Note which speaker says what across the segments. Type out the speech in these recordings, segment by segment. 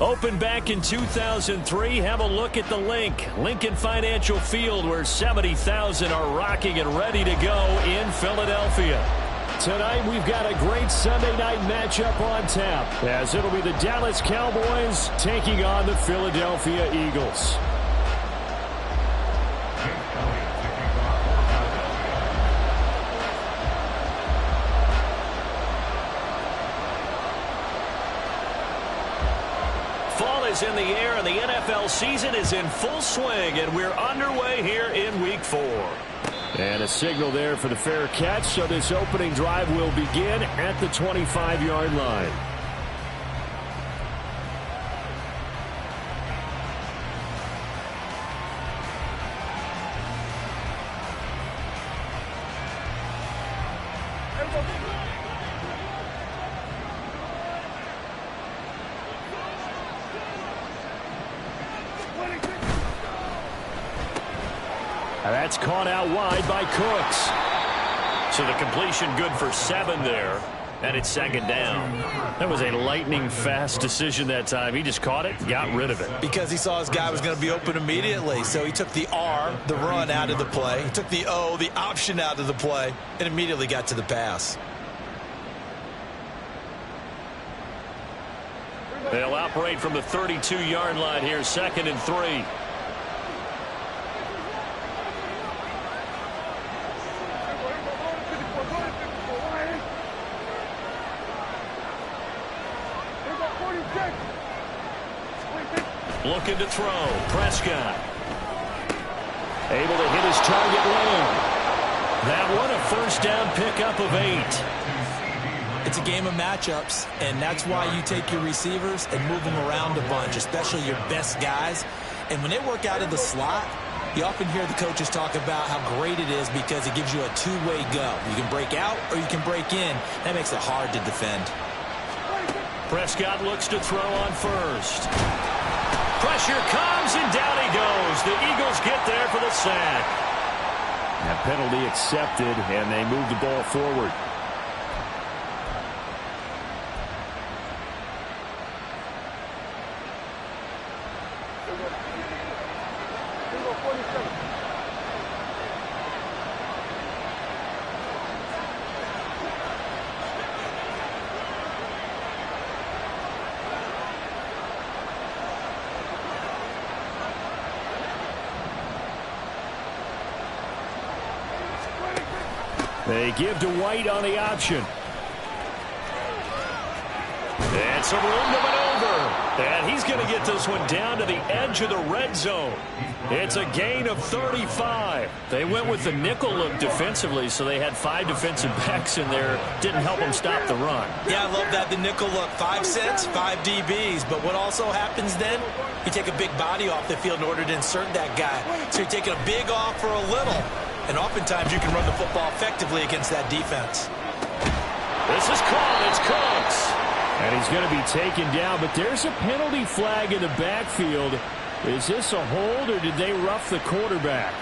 Speaker 1: Opened back in 2003, have a look at the link. Lincoln Financial Field, where 70,000 are rocking and ready to go in Philadelphia. Tonight, we've got a great Sunday night matchup on tap, as it'll be the Dallas Cowboys taking on the Philadelphia Eagles. Fall is in the air, and the NFL season is in full swing, and we're underway here in Week 4. And a signal there for the fair catch, so this opening drive will begin at the 25-yard line. That's caught out wide by Cooks. So the completion good for 7 there. And it's second down. That was a lightning-fast decision that time. He just caught it, got rid of it.
Speaker 2: Because he saw his guy was going to be open immediately. So he took the R, the run, out of the play. He took the O, the option, out of the play, and immediately got to the pass.
Speaker 1: They'll operate from the 32-yard line here, 2nd and 3. Looking to throw. Prescott. Able to hit his target low. That one, a first down pickup of 8.
Speaker 2: It's a game of matchups, and that's why you take your receivers and move them around a bunch, especially your best guys. And when they work out of the slot, you often hear the coaches talk about how great it is because it gives you a two-way go. You can break out or you can break in. That makes it hard to defend.
Speaker 1: Prescott looks to throw on first. Pressure comes, and down he goes. The Eagles get there for the sack. That penalty accepted, and they move the ball forward. They give to White on the option. And some room to maneuver. And he's going to get this one down to the edge of the red zone. It's a gain of 35. They went with the nickel look defensively, so they had 5 defensive backs in there. Didn't help them stop the run.
Speaker 2: Yeah, I love that, the nickel look. 5 cents, 5 DBs. But what also happens then, you take a big body off the field in order to insert that guy. So you're taking a big off for a little. And oftentimes you can run the football effectively against that defense.
Speaker 1: This is caught. It's Cooks. And he's going to be taken down, but there's a penalty flag in the backfield. Is this a hold, or did they rough the quarterback?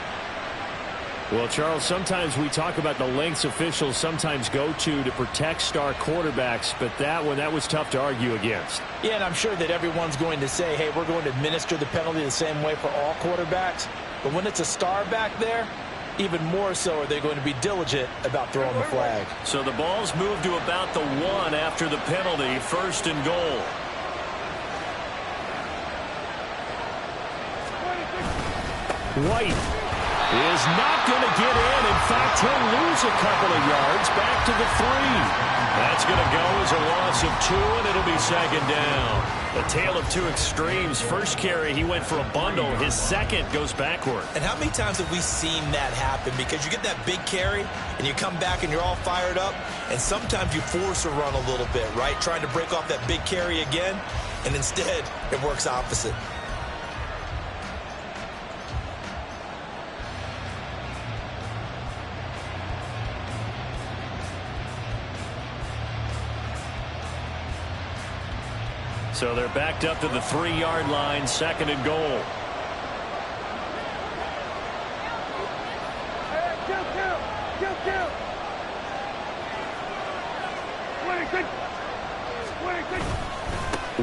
Speaker 1: Well, Charles, sometimes we talk about the lengths officials sometimes go to protect star quarterbacks, but that one, that was tough to argue against.
Speaker 2: Yeah, and I'm sure that everyone's going to say, hey, we're going to administer the penalty the same way for all quarterbacks. But when it's a star back there, even more so are they going to be diligent about throwing the flag.
Speaker 1: So the ball's moved to about the 1 after the penalty, 1st and goal. White is not going to get in. In fact, he'll lose a couple of yards back to the 3. That's going to go as a loss of 2, and it'll be 2nd down. A tale of 2 extremes. First carry, he went for a bundle. His second goes backward.
Speaker 2: And how many times have we seen that happen? Because you get that big carry, and you come back, and you're all fired up, and sometimes you force a run a little bit, right? Trying to break off that big carry again, and instead, it works opposite.
Speaker 1: So they're backed up to the 3-yard line, 2nd and goal.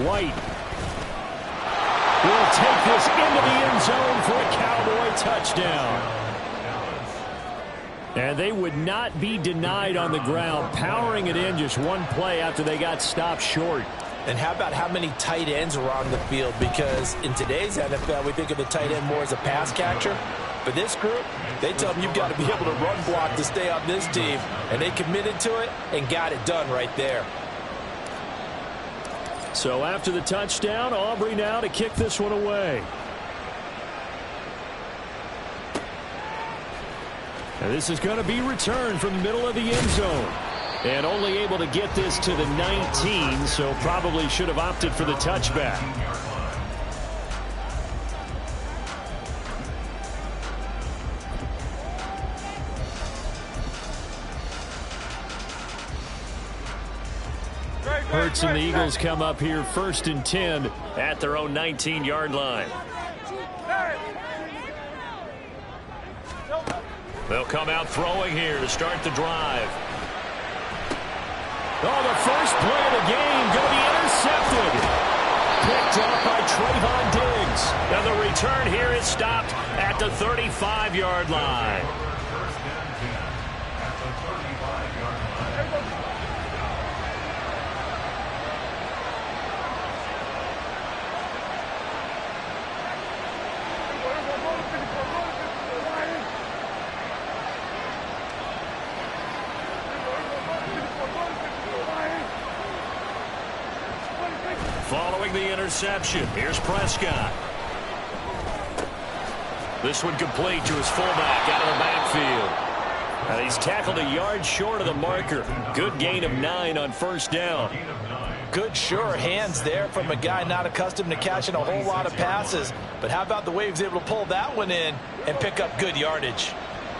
Speaker 1: White will take this into the end zone for a Cowboy touchdown. And they would not be denied on the ground, powering it in just one play after they got stopped short.
Speaker 2: And how about how many tight ends were on the field? Because in today's NFL, we think of the tight end more as a pass catcher. For this group, they tell them you've got to be able to run block to stay on this team. And they committed to it and got it done right there.
Speaker 1: So after the touchdown, Aubrey now to kick this one away. And this is going to be returned from the middle of the end zone. And only able to get this to the 19, so probably should have opted for the touchback. Hurts and the Eagles come up here 1st and 10 at their own 19-yard line. They'll come out throwing here to start the drive. Oh, the first play of the game going to be intercepted. Picked up by Trayvon Diggs. And the return here is stopped at the 35-yard line. Following the interception, here's Prescott. This one complete to his fullback out of the backfield. And he's tackled a yard short of the marker. Good gain of 9 on 1st down.
Speaker 2: Good, sure hands there from a guy not accustomed to catching a whole lot of passes. But how about the way he was able to pull that one in and pick up good yardage?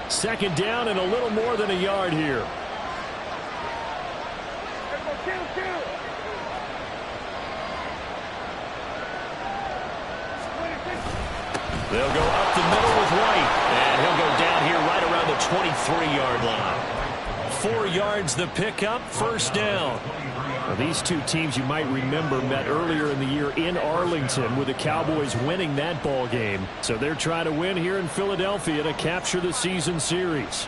Speaker 1: 2nd down and a little more than a yard here. They'll go up the middle with White, and he'll go down here right around the 23-yard line. 4 yards the pickup, 1st down. Now, these two teams you might remember met earlier in the year in Arlington with the Cowboys winning that ball game. So they're trying to win here in Philadelphia to capture the season series.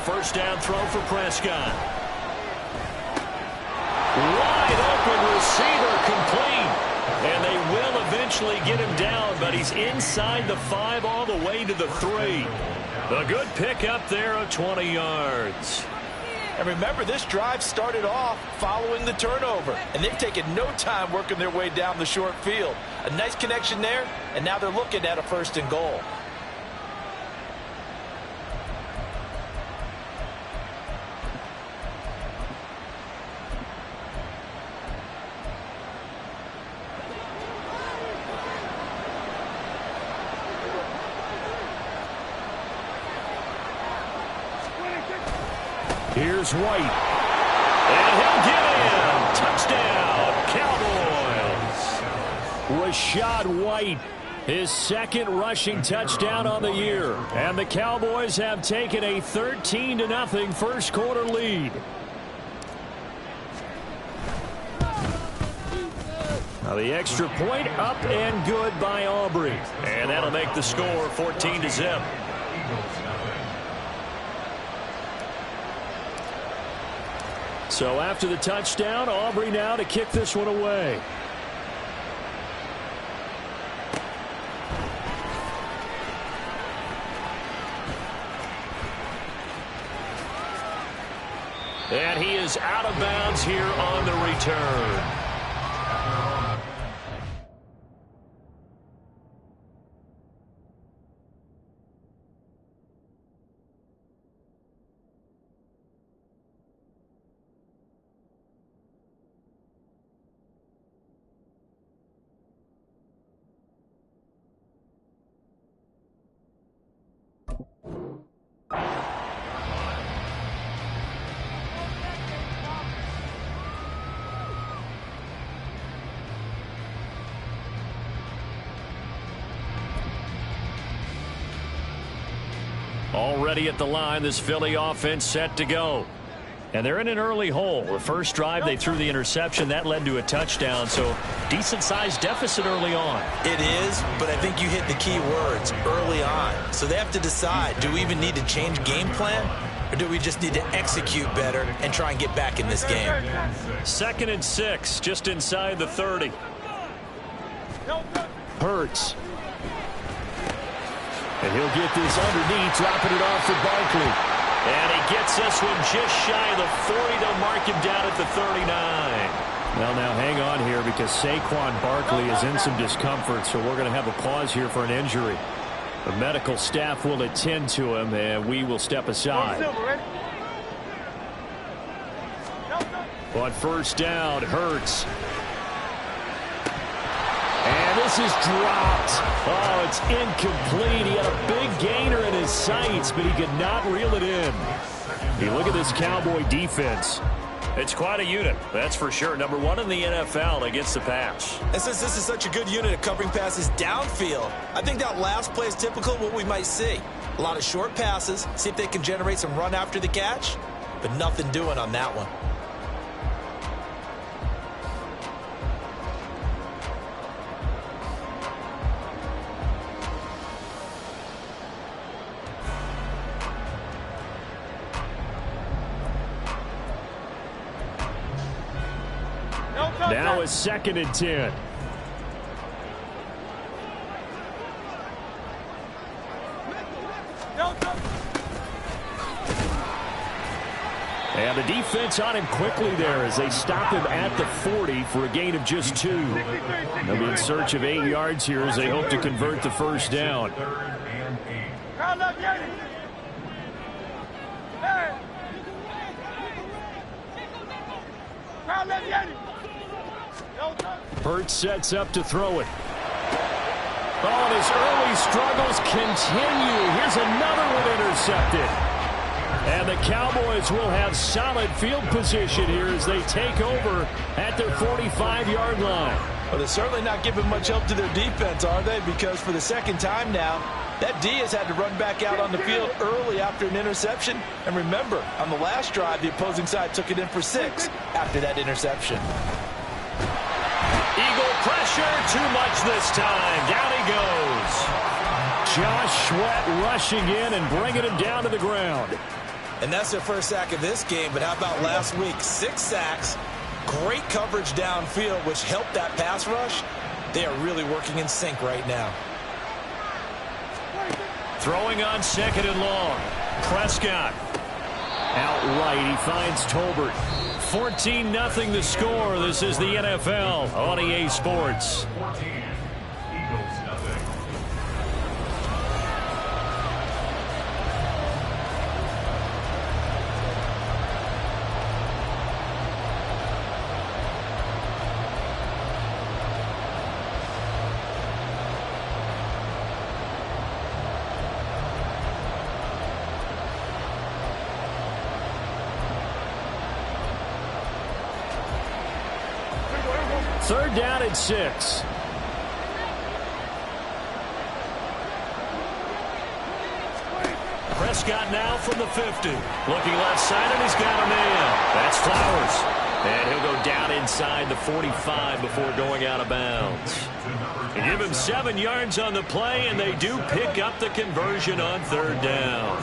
Speaker 1: First down throw for Prescott. Wide open receiver complete. And they will eventually get him down, but he's inside the 5 all the way to the 3. A good pickup there of 20 yards.
Speaker 2: And remember, this drive started off following the turnover. And they've taken no time working their way down the short field. A nice connection there, and now they're looking at a 1st and goal.
Speaker 1: Here's White. And he'll get in. Touchdown, Cowboys. Rashad White, his 2nd rushing touchdown on the year. And the Cowboys have taken a 13-0 first quarter lead. Now the extra point up and good by Aubrey. And that'll make the score 14-0. So after the touchdown, Aubrey now to kick this one away. And he is out of bounds here on the return. Already at the line, this Philly offense set to go. And they're in an early hole. The first drive, they threw the interception. That led to a touchdown, so decent-sized deficit early on.
Speaker 2: It is, but I think you hit the key words, early on. So they have to decide, do we even need to change game plan, or do we just need to execute better and try and get back in this game?
Speaker 1: 2nd and 6, just inside the 30. Hurts. And he'll get this underneath, dropping it off for Barkley. And he gets this one just shy of the 40. They'll mark him down at the 39. Well, now hang on here because Saquon Barkley is in some discomfort, so we're going to have a pause here for an injury. The medical staff will attend to him, and we will step aside. On first down, Hurts. And this is dropped. Oh, it's incomplete. He had a big gainer in his sights, but he could not reel it in. Hey, look at this Cowboy defense. It's quite a unit, that's for sure. Number 1 in the NFL against the pass.
Speaker 2: And since this is such a good unit at covering passes downfield, I think that last play is typical of what we might see. A lot of short passes, see if they can generate some run after the catch, but nothing doing on that one.
Speaker 1: Now it's 2nd and 10. And the defense on him quickly there as they stop him at the 40 for a gain of just 2. They'll be in search of 8 yards here as they hope to convert the first down. Hurts sets up to throw it. Oh, and his early struggles continue. Here's another one intercepted. And the Cowboys will have solid field position here as they take over at their 45-yard line.
Speaker 2: Well, they're certainly not giving much help to their defense, are they? Because for the second time now, that D has had to run back out on the field early after an interception. And remember, on the last drive, the opposing side took it in for 6 after that interception.
Speaker 1: Eagle pressure, too much this time. Down he goes. Josh Sweat rushing in and bringing him down to the ground.
Speaker 2: And that's their first sack of this game, but how about last week? 6 sacks, great coverage downfield, which helped that pass rush. They are really working in sync right now.
Speaker 1: Throwing on 2nd and long. Prescott. Outright, he finds Tolbert. 14-0 the score. This is the NFL on EA Sports. Third down and 6. Prescott now from the 50. Looking left side, and he's got a man. That's Flowers. And he'll go down inside the 45 before going out of bounds. They give him 7 yards on the play, and they do pick up the conversion on third down.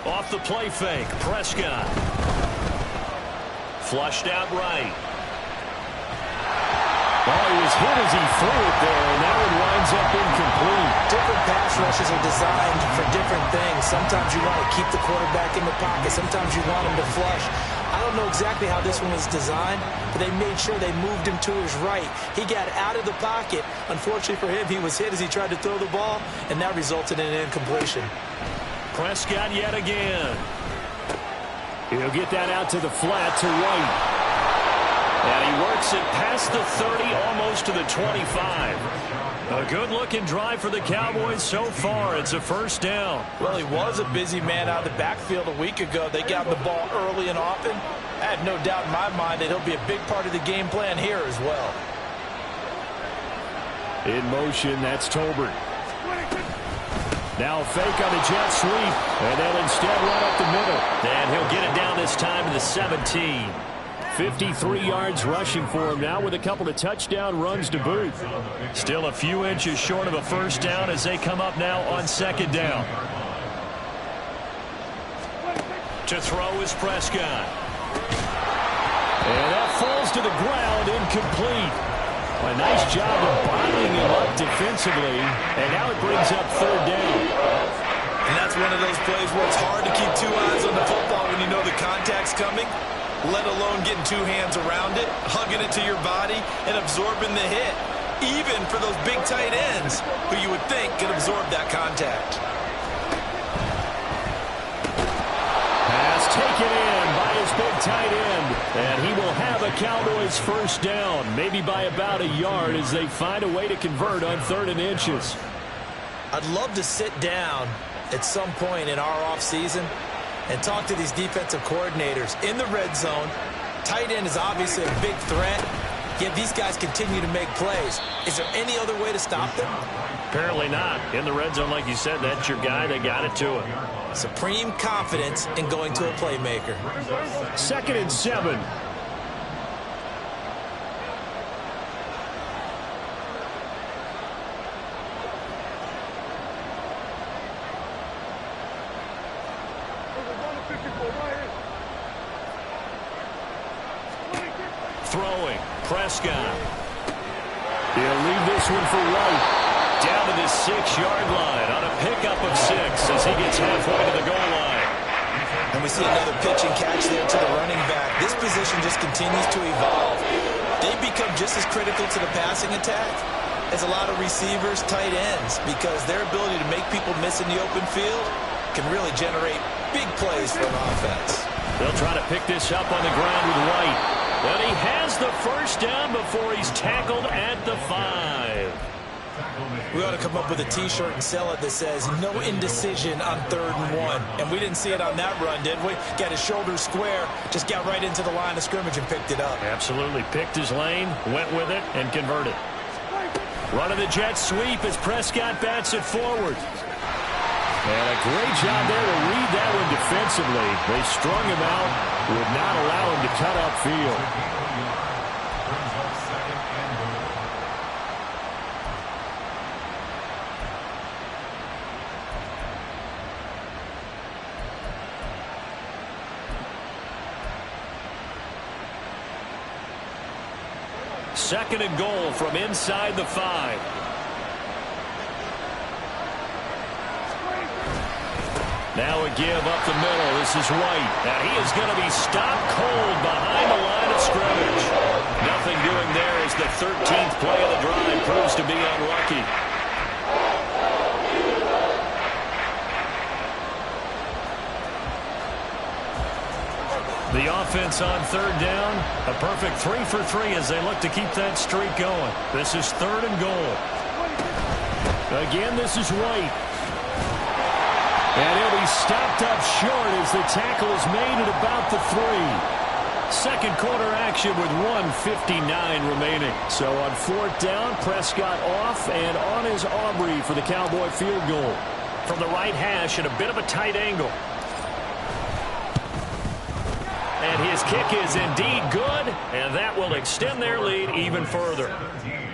Speaker 1: Off the play fake, Prescott. Flushed out right. Oh, he was hit as he threw it there, and that one winds up incomplete.
Speaker 2: Different pass rushes are designed for different things. Sometimes you want to keep the quarterback in the pocket. Sometimes you want him to flush. I don't know exactly how this one was designed, but they made sure they moved him to his right. He got out of the pocket. Unfortunately for him, he was hit as he tried to throw the ball, and that resulted in an incompletion.
Speaker 1: Prescott yet again. He'll get that out to the flat to White. And he works it past the 30, almost to the 25. A good-looking drive for the Cowboys so far. It's a first down.
Speaker 2: Well, he was a busy man out of the backfield a week ago. They got the ball early and often. I have no doubt in my mind that he'll be a big part of the game plan here as well.
Speaker 1: In motion, that's Tolbert. Now a fake on the jet sweep, and they'll instead run up the middle. And he'll get it down this time to the 17. 53 yards rushing for him now with a couple of touchdown runs to boot. Still a few inches short of a first down as they come up now on second down. To throw is Prescott. And that falls to the ground, incomplete. A nice job of bottling him up defensively, and now it brings up third down.
Speaker 2: And that's one of those plays where it's hard to keep two eyes on the football when you know the contact's coming, let alone getting two hands around it, hugging it to your body, and absorbing the hit, even for those big tight ends who you would think could absorb that contact.
Speaker 1: Pass taken in by his big tight end, and he will have a Cowboys first down, maybe by about a yard as they find a way to convert on 3rd and inches.
Speaker 2: I'd love to sit down at some point in our offseason and talk to these defensive coordinators in the red zone. Tight end is obviously a big threat, yet these guys continue to make plays. Is there any other way to stop them?
Speaker 1: Apparently not. In the red zone, like you said, that's your guy. They got it to him.
Speaker 2: Supreme confidence in going to a playmaker.
Speaker 1: 2nd and 7. Throwing, Prescott. He'll leave this one for White. Down to the 6-yard line on a pickup of 6 as he gets halfway to the goal line.
Speaker 2: And we see another pitch and catch there to the running back. This position just continues to evolve. They become just as critical to the passing attack as a lot of receivers, tight ends, because their ability to make people miss in the open field can really generate big plays for an offense.
Speaker 1: They'll try to pick this up on the ground with White. But he has the first down before he's tackled at the 5.
Speaker 2: We ought to come up with a T-shirt and sell it that says, no indecision on 3rd and 1. And we didn't see it on that run, did we? Got his shoulders square, just got right into the line of scrimmage and picked it up.
Speaker 1: Absolutely. Picked his lane, went with it, and converted. Running the jet sweep as Prescott bats it forward. And a great job there to read that one defensively. They strung him out, would not allow him to cut upfield. Second and goal from inside the 5. Now a give up the middle. This is White. And he is going to be stopped cold behind the line of scrimmage. Nothing doing there as the 13th play of the drive proves to be unlucky. The offense on 3rd down, a perfect 3 for 3 as they look to keep that streak going. This is 3rd and goal. Again, this is White. And he'll be stopped up short as the tackle is made at about the 3. Second quarter action with 1:59 remaining. So on 4th down, Prescott off and on is Aubrey for the Cowboy field goal. From the right hash at a bit of a tight angle. And his kick is indeed good, and that will extend their lead even further.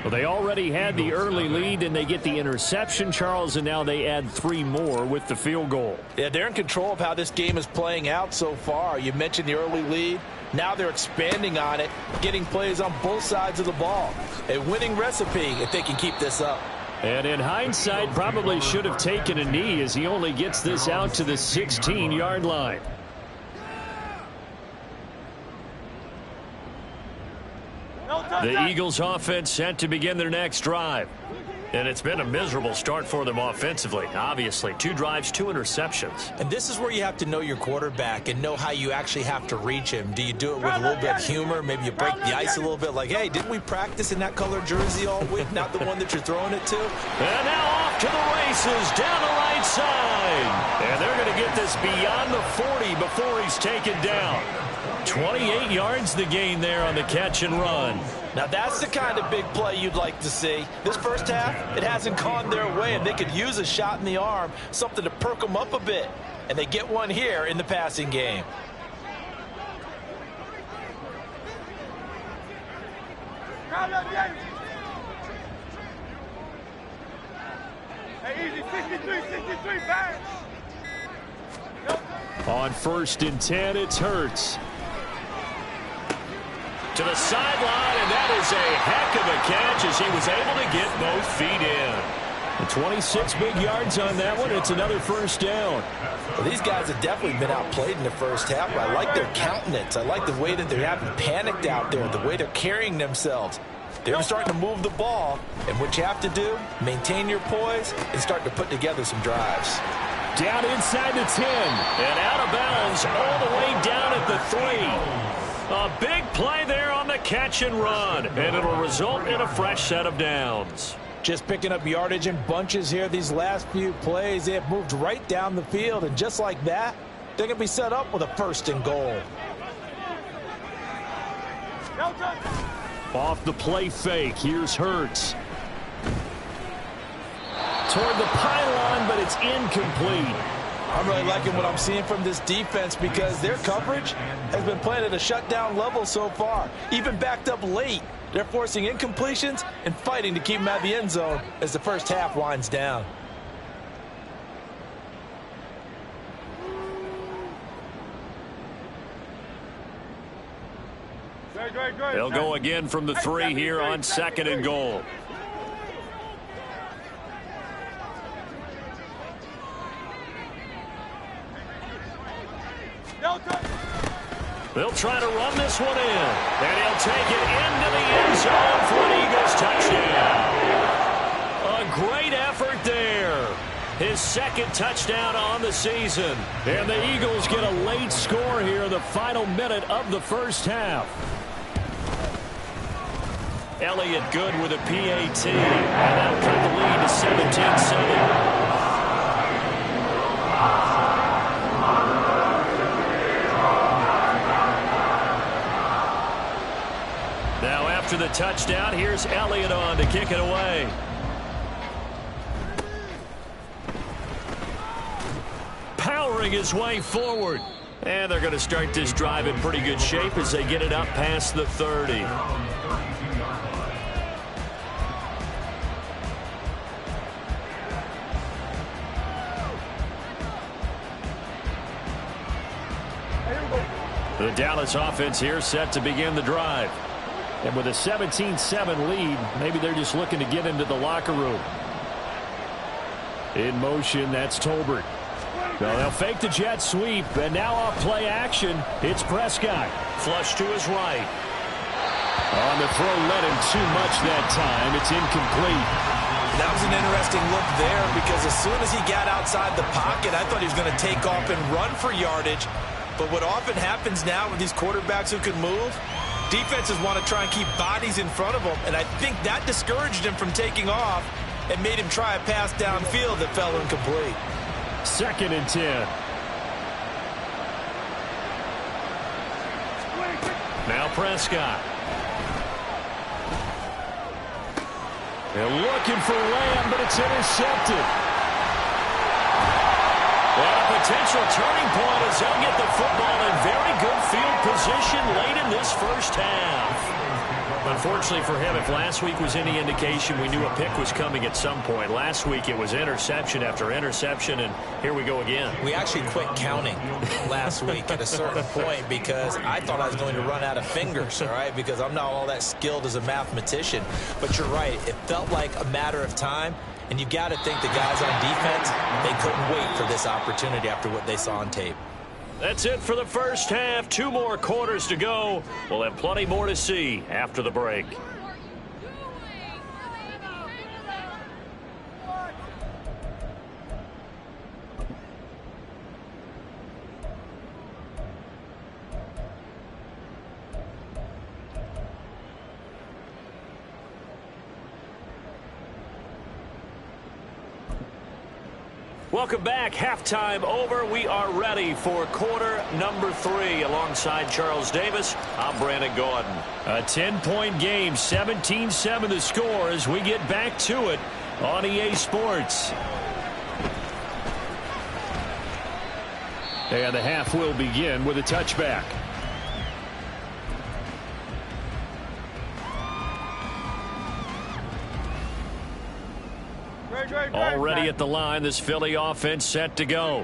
Speaker 1: Well, they already had the early lead, and they get the interception, Charles, and now they add 3 more with the field goal.
Speaker 2: Yeah, they're in control of how this game is playing out so far. You mentioned the early lead. Now they're expanding on it, getting plays on both sides of the ball. A winning recipe if they can keep this up.
Speaker 1: And in hindsight, probably should have taken a knee as he only gets this out to the 16-yard line. The Eagles offense set to begin their next drive. And it's been a miserable start for them offensively. Obviously, 2 drives, 2 interceptions.
Speaker 2: And this is where you have to know your quarterback and know how you actually have to reach him. Do you do it with a little bit of humor? Maybe you break the ice a little bit like, hey, didn't we practice in that color jersey all week? Not the one that you're throwing it to?
Speaker 1: And now off to the races down the right side. And they're going to get this beyond the 40 before he's taken down. 28 yards the gain there on the catch and run.
Speaker 2: Now that's the kind of big play you'd like to see. This first half, it hasn't gone their way, and they could use a shot in the arm, something to perk them up a bit. And they get one here in the passing game.
Speaker 3: Hey, easy, 63, bang.
Speaker 1: On 1st and 10, it's Hurts. To the sideline, and that is a heck of a catch as he was able to get both feet in. 26 big yards on that one. It's another first down.
Speaker 2: Well, these guys have definitely been outplayed in the first half, but I like their countenance. I like the way that they haven't panicked out there, the way they're carrying themselves. They're starting to move the ball, and what you have to do, maintain your poise and start to put together some drives.
Speaker 1: Down inside the 10, and out of bounds all the way down at the 3. A big play there on the catch and run, and it'll result in a fresh set of downs.
Speaker 2: Just picking up yardage in bunches here these last few plays. They have moved right down the field, and just like that, they're going to be set up with a 1st and goal.
Speaker 1: Off the play fake, here's Hurts. Toward the pylon, but it's incomplete.
Speaker 2: I'm really liking what I'm seeing from this defense because their coverage has been playing at a shutdown level so far. Even backed up late, they're forcing incompletions and fighting to keep them out of the end zone as the first half winds down.
Speaker 1: They'll go again from the 3 here on 2nd and goal. They'll try to run this one in, and he'll take it into the end zone for an Eagles touchdown. A great effort there. His 2nd touchdown on the season. And the Eagles get a late score here in the final minute of the first half. Elliott good with a PAT, and that'll cut the lead to 17-7. Now after the touchdown, here's Elliott on to kick it away. Powering his way forward. And they're going to start this drive in pretty good shape as they get it up past the 30. The Dallas offense here set to begin the drive. And with a 17-7 lead, maybe they're just looking to get into the locker room. In motion, that's Tolbert. Well, they'll fake the jet sweep, and now off play action, it's Prescott. Flush to his right. On the throw, led him too much that time. It's incomplete.
Speaker 2: That was an interesting look there because as soon as he got outside the pocket, I thought he was going to take off and run for yardage. But what often happens now with these quarterbacks who can move, defenses want to try and keep bodies in front of them, and I think that discouraged him from taking off and made him try a pass downfield that fell incomplete.
Speaker 1: 2nd and 10. Now Prescott. They're looking for Lamb, but it's intercepted. And a potential turning point as they'll get the football in very good field position late in this first half. Unfortunately for him, if last week was any indication, we knew a pick was coming at some point. Last week it was interception after interception, and here we go again.
Speaker 2: We actually quit counting last week at a certain point because I thought I was going to run out of fingers, all right, because I'm not all that skilled as a mathematician. But you're right. It felt like a matter of time, and you got to think the guys on defense, they couldn't wait for this opportunity after what they saw on tape.
Speaker 1: That's it for the first half. 2 more quarters to go. We'll have plenty more to see after the break. Welcome back. Halftime over. We are ready for quarter number 3. Alongside Charles Davis, I'm Brandon Gordon. A 10-point game, 17-7 the score as we get back to it on EA Sports. And the half will begin with a touchback. Already at the line, this Philly offense set to go.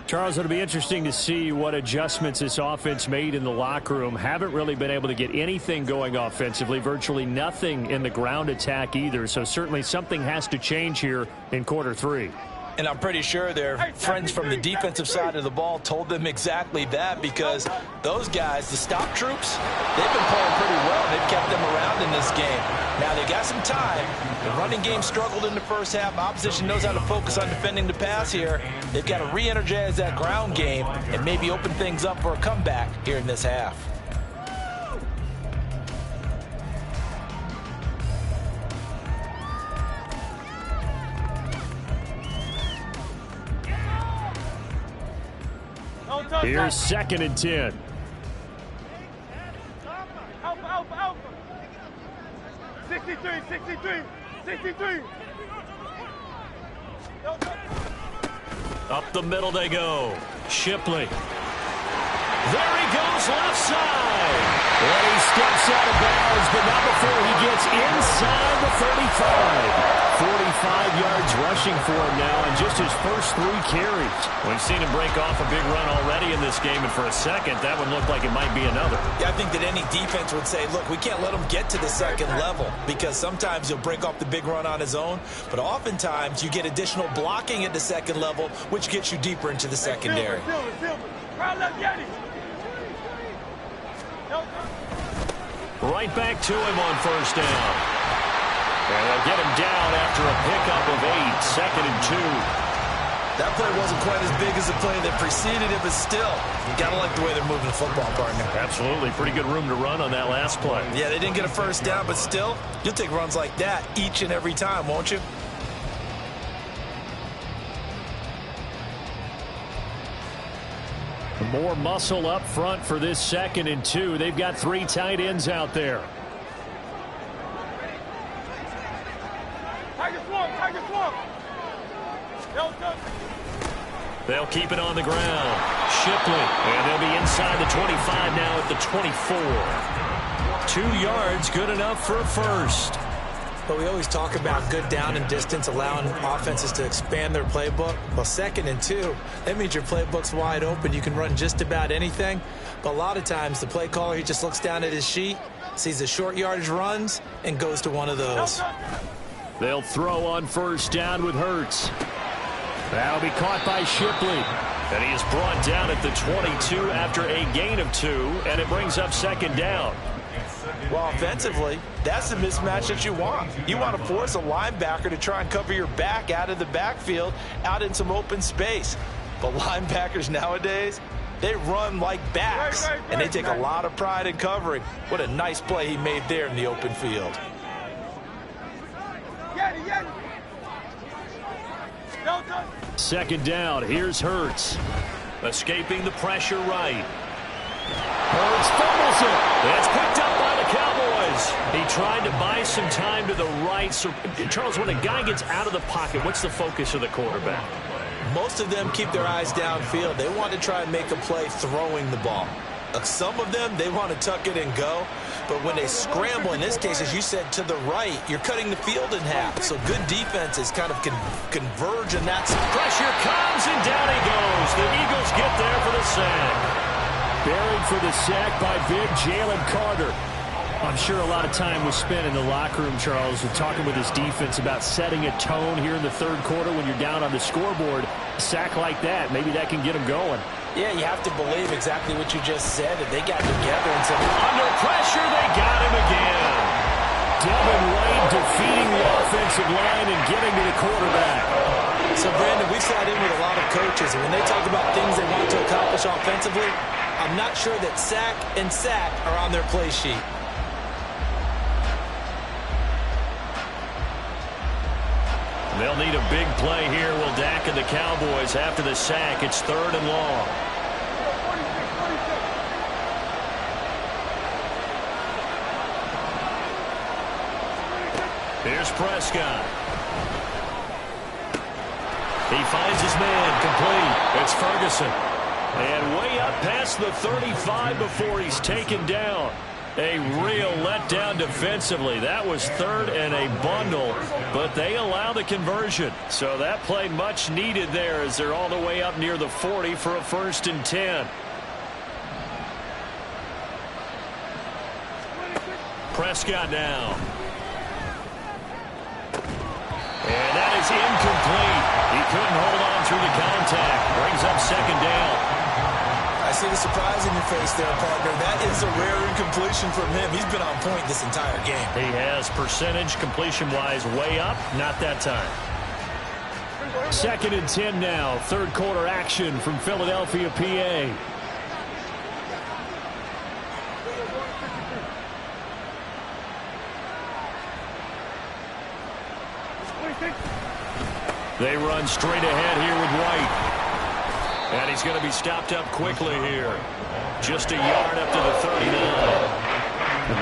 Speaker 1: Charles, it'll be interesting to see what adjustments this offense made in the locker room. Haven't really been able to get anything going offensively, virtually nothing in the ground attack either. So certainly something has to change here in quarter 3.
Speaker 2: And I'm pretty sure their friends from the defensive side of the ball told them exactly that, because those guys, the stop troops, they've been playing pretty well. They've kept them around in this game. Now, they got some time. The running game struggled in the first half. Opposition knows how to focus on defending the pass here. They've got to re-energize that ground game and maybe open things up for a comeback here in this half.
Speaker 1: Here's 2nd and 10.
Speaker 3: Alpha. 63.
Speaker 1: Up the middle they go. Shipley. There he goes, left side. And he steps out of bounds, but not before he gets inside the 35. 45 yards rushing for him now in just his first 3 carries. We've seen him break off a big run already in this game, and for a second, that one looked like it might be another.
Speaker 2: Yeah, I think that any defense would say, look, we can't let him get to the second level, because sometimes he'll break off the big run on his own, but oftentimes you get additional blocking at the second level, which gets you deeper into the secondary.
Speaker 1: Right back to him on first down. And they'll get him down after a pickup of 8, 2nd and 2.
Speaker 2: That play wasn't quite as big as the play that preceded it, but still, you got to like the way they're moving the football, partner.
Speaker 1: Absolutely. Pretty good room to run on that last play.
Speaker 2: Yeah, they didn't get a first down, but still, you'll take runs like that each and every time, won't you?
Speaker 1: More muscle up front for this 2nd and 2. They've got 3 tight ends out there. They'll keep it on the ground. Shipley. And they'll be inside the 25 now at the 24. 2 yards, good enough for a first.
Speaker 2: But we always talk about good down and distance, allowing offenses to expand their playbook. Well, 2nd and 2, that means your playbook's wide open. You can run just about anything. But a lot of times, the play caller, he just looks down at his sheet, sees the short yardage runs, and goes to one of those.
Speaker 1: They'll throw on first down with Hurts. That'll be caught by Shipley. And he is brought down at the 22 after a gain of 2, and it brings up 2nd down.
Speaker 2: Well, offensively, that's the mismatch that you want. You want to force a linebacker to try and cover your back out of the backfield, out in some open space. But linebackers nowadays, they run like backs, and they take a lot of pride in covering. What a nice play he made there in the open field.
Speaker 1: 2nd down. Here's Hurts. Escaping the pressure right. Hurts fumbles it. That's picked up by the Cowboys. He tried to buy some time to the right. So, Charles, when a guy gets out of the pocket, what's the focus of the quarterback?
Speaker 2: Most of them keep their eyes downfield. They want to try and make a play throwing the ball. Some of them, they want to tuck it and go. But when they scramble, in this case, as you said, to the right, you're cutting the field in half. So good defenses kind of converge in that.
Speaker 1: Pressure comes, and down he goes. The Eagles get there for the sack. Buried for the sack by big Jalen Carter. I'm sure a lot of time was spent in the locker room, Charles, with talking with his defense about setting a tone here in the 3rd quarter when you're down on the scoreboard. A sack like that, maybe that can get them going.
Speaker 2: Yeah, you have to believe exactly what you just said, that they got together and said,
Speaker 1: under pressure, they got him again. Devin White defeating the offensive line and getting to the quarterback.
Speaker 2: So, Brandon, we've sat in with a lot of coaches, and when they talk about things they want to accomplish offensively, I'm not sure that sack and sack are on their play sheet.
Speaker 1: They'll need a big play here. Will Dak and the Cowboys after the sack. It's 3rd and long. Here's Prescott. He finds his man, complete. It's Ferguson. And way up past the 35 before he's taken down. A real letdown defensively. That was 3rd and a bundle, but they allow the conversion. So that play much needed there as they're all the way up near the 40 for a 1st and 10. Prescott now. And that is incomplete. He couldn't hold on through the contact. Brings up 2nd down.
Speaker 2: I see the surprise in your face there, partner. That is a rare incompletion from him. He's been on point this entire game.
Speaker 1: He has percentage completion-wise way up. Not that time. 2nd and 10 now. 3rd quarter action from Philadelphia, PA. They run straight ahead here with White. And he's going to be stopped up quickly here. Just a yard up to the 39.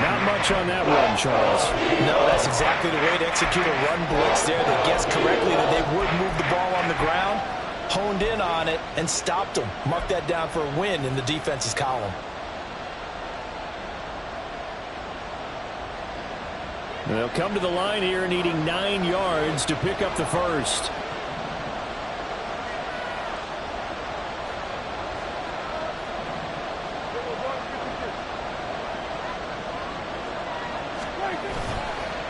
Speaker 1: Not much on that run, Charles.
Speaker 2: No, that's exactly the way to execute a run blitz there. They guessed correctly that they would move the ball on the ground, honed in on it, and stopped them. Mark that down for a win in the defense's column.
Speaker 1: They'll come to the line here needing 9 yards to pick up the first.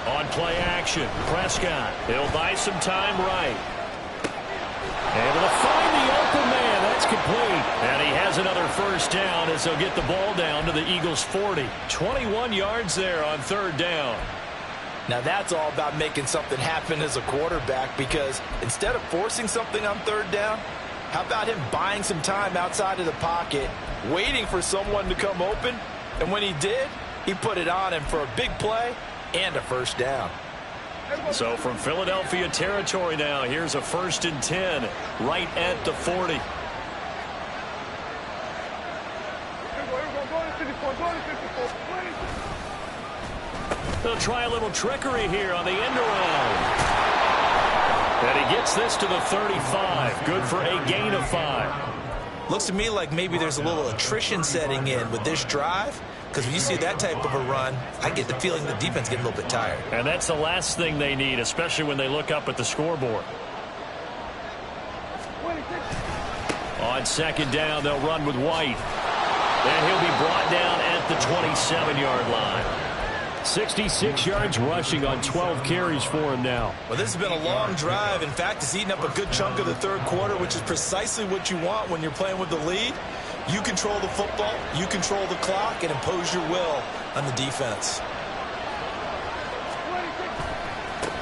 Speaker 1: On play action, Prescott. He'll buy some time right. Able to find the open man. That's complete. And he has another 1st down as they'll get the ball down to the Eagles' 40. 21 yards there on 3rd down.
Speaker 2: Now that's all about making something happen as a quarterback, because instead of forcing something on 3rd down, how about him buying some time outside of the pocket, waiting for someone to come open, and when he did, he put it on him for a big play and a 1st down.
Speaker 1: So from Philadelphia territory now, here's a 1st and 10 right at the 40. They'll try a little trickery here on the end around. And he gets this to the 35. Good for a gain of 5.
Speaker 2: Looks to me like maybe there's a little attrition setting in with this drive, because when you see that type of a run, I get the feeling the defense getting a little bit tired.
Speaker 1: And that's the last thing they need, especially when they look up at the scoreboard. On 2nd down, they'll run with White. And he'll be brought down at the 27-yard line. 66 yards rushing on 12 carries for him now.
Speaker 2: Well, this has been a long drive. In fact, it's eaten up a good chunk of the 3rd quarter, which is precisely what you want when you're playing with the lead. You control the football, you control the clock, and impose your will on the defense.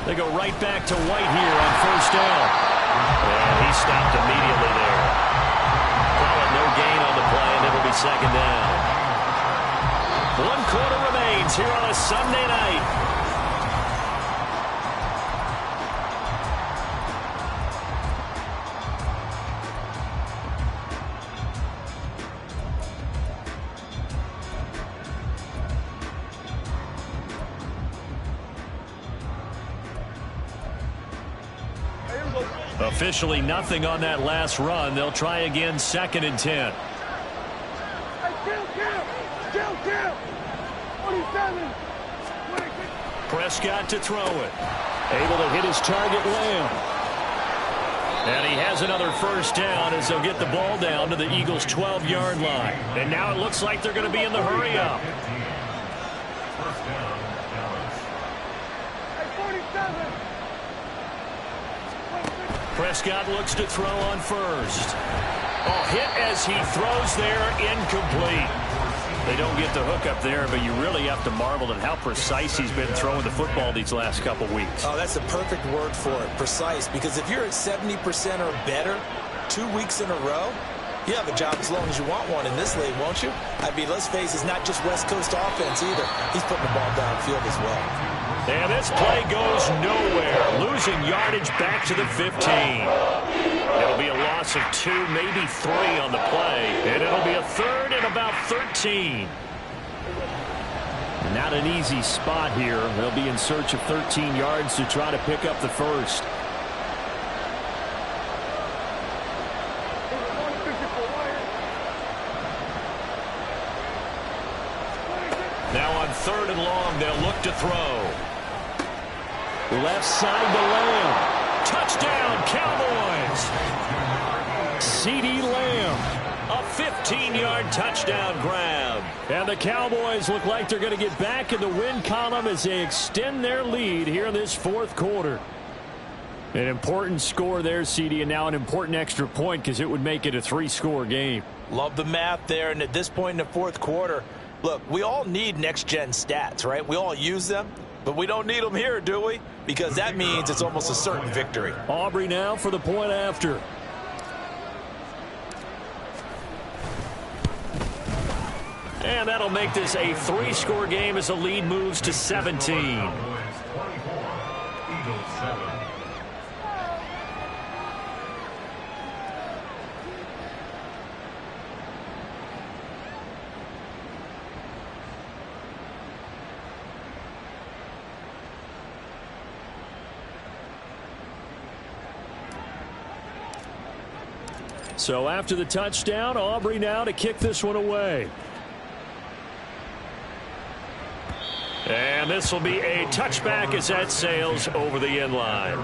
Speaker 1: They go right back to White here on 1st down. And he stopped immediately there. Call it no gain on the play, and it'll be 2nd down. 1 quarter remains here on a Sunday night. Officially nothing on that last run. They'll try again, 2nd and 10. Prescott to throw it. Able to hit his target, Lamb. And he has another 1st down as they'll get the ball down to the Eagles' 12-yard line. And now it looks like they're going to be in the hurry-up. Prescott looks to throw on 1st. Oh, hit as he throws there, incomplete. They don't get the hook up there, but you really have to marvel at how precise he's been throwing the football these last couple weeks.
Speaker 2: Oh, that's the perfect word for it, precise, because if you're at 70% or better 2 weeks in a row, you have a job as long as you want one in this league, won't you? I mean, let's face it, it's not just West Coast offense either. He's putting the ball downfield as well.
Speaker 1: And this play goes nowhere. Losing yardage back to the 15. It'll be a loss of 2, maybe 3 on the play. And it'll be a third and about 13. Not an easy spot here. They'll be in search of 13 yards to try to pick up the first. Now on 3rd and long, they'll look to throw. Left side to Lamb. Touchdown, Cowboys. CeeDee Lamb. A 15-yard touchdown grab. And the Cowboys look like they're going to get back in the win column as they extend their lead here in this 4th quarter. An important score there, CeeDee, and now an important extra point because it would make it a 3-score game.
Speaker 2: Love the math there, and at this point in the 4th quarter, look, we all need next-gen stats, right? We all use them, but we don't need them here, do we? Because that means it's almost a certain victory.
Speaker 1: Aubrey now for the point after. And that'll make this a 3-score game as the lead moves to 17. So after the touchdown, Aubrey now to kick this one away. And this will be a touchback as that sails over the end line.